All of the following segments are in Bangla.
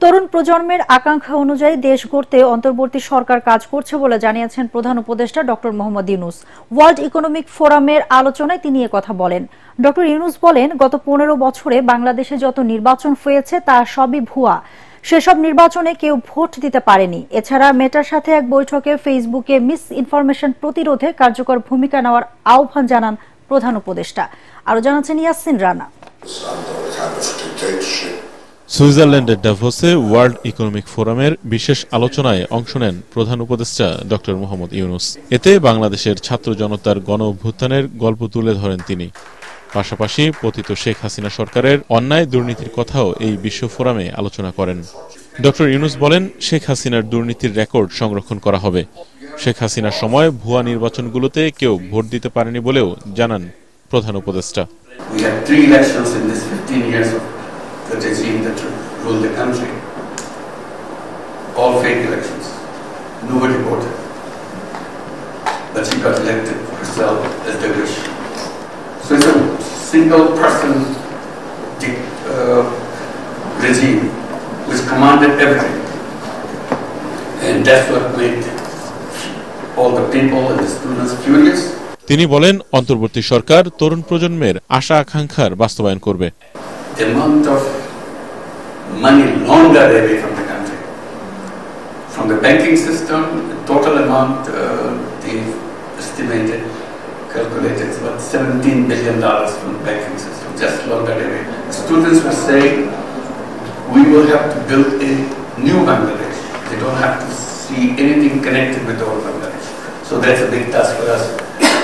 তরুণ প্রজন্মের আকাঙ্ক্ষা অনুযায়ী দেশ গড়তে অন্তর্বর্তী সরকার কাজ করছে বলে জানিয়েছেন প্রধান উপদেষ্টা doctor Mohammad Yunus. World economic ফোরামের আলোচনায় তিনি কথা বলেন। ডক্টর ইউনূস বলেন, গত 15 বছরে বাংলাদেশে যত নির্বাচন হয়েছে তা সবই ভুয়া। সেসব নির্বাচনে কেউ ভোট দিতে পারেনি। এছাড়া মেটার সাথে এক বৈঠকে ফেসবুকে মিস ইনফরমেশন প্রতিরোধে কার্যকর ভূমিকা নেওয়ার আহ্বান জানান প্রধান উপদেষ্টা। আরো জানাচ্ছেন ইয়াসিন রানা। সুইজারল্যান্ডের ডাভোসে ওয়ার্ল্ড ইকোনমিক ফোরামের বিশেষ আলোচনায় অংশ নেন প্রধান উপদেষ্টা ডক্টর মোহাম্মদ ইউনূস। এতে বাংলাদেশের ছাত্র জনতার গণ অভ্যুত্থানের গল্প তুলে ধরেন তিনি। পাশাপাশি পতিত শেখ হাসিনা সরকারের অন্যায় দুর্নীতির কথাও এই বিশ্ব ফোরামে আলোচনা করেন। ডক্টর ইউনূস বলেন, শেখ হাসিনার দুর্নীতির রেকর্ড সংরক্ষণ করা হবে। শেখ হাসিনার সময় ভুয়া নির্বাচনগুলোতে কেউ ভোট দিতে পারেনি বলেও জানান প্রধান উপদেষ্টা। The regime that ruled the country, all fake elections, nobody voted, but she got elected herself as they wish. So it's a single person regime which commanded everything, and that's what made all the people and the students furious. তিনি বলেন, অন্তর্বর্তী সরকার তরুণ প্রজন্মের আশা আকাঙ্ক্ষার বাস্তবায়ন করবে। The amount of money laundered away from the country, from the banking system, the total amount they estimated, calculated about $17 billion from the banking system, just laundered away. The students were saying, we will have to build a new Bangladesh. They don't have to see anything connected with the old Bangladesh. So that's a big task for us.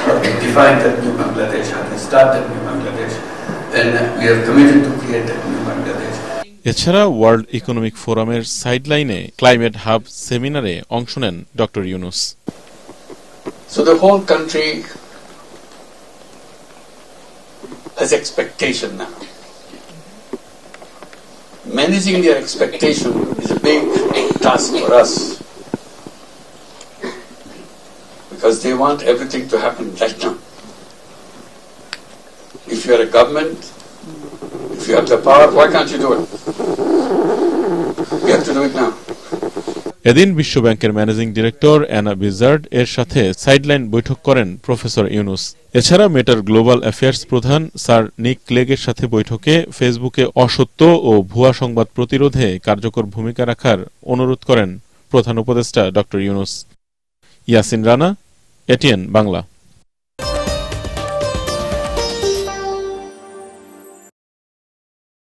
How to define that new Bangladesh, how to start that new Bangladesh. And we are committed to create that new Bangladesh. এছাড়া ওয়ার্ল্ড ইকোনমিক ফোরামের সাইডলাইনে ক্লাইমেট হাব সেমিনারে অংশ নেন doctor Yunus. So the whole country has expectation now. Managing their expectation is a big task for us, because they want everything to happen right now. If you are a government, if you have the power, why can't you do it? You have to do it now. এদিন বিশ্বব্যাংকের ম্যানেজিং ডিরেক্টর অ্যানা বিজার্ড এর সাথে সাইডলাইন বৈঠক করেন প্রফেসর ইউনূস। এছাড়া মেটার গ্লোবাল অ্যাফেয়ার্স প্রধান স্যার নিক ক্লেগের সাথে বৈঠকে ফেসবুকে অসত্য ও ভুয়া সংবাদ প্রতিরোধে কার্যকর ভূমিকা রাখার অনুরোধ করেন প্রধান উপদেষ্টা ডক্টর ইউনূস। ইয়াসিন রানা, এটিএন বাংলা।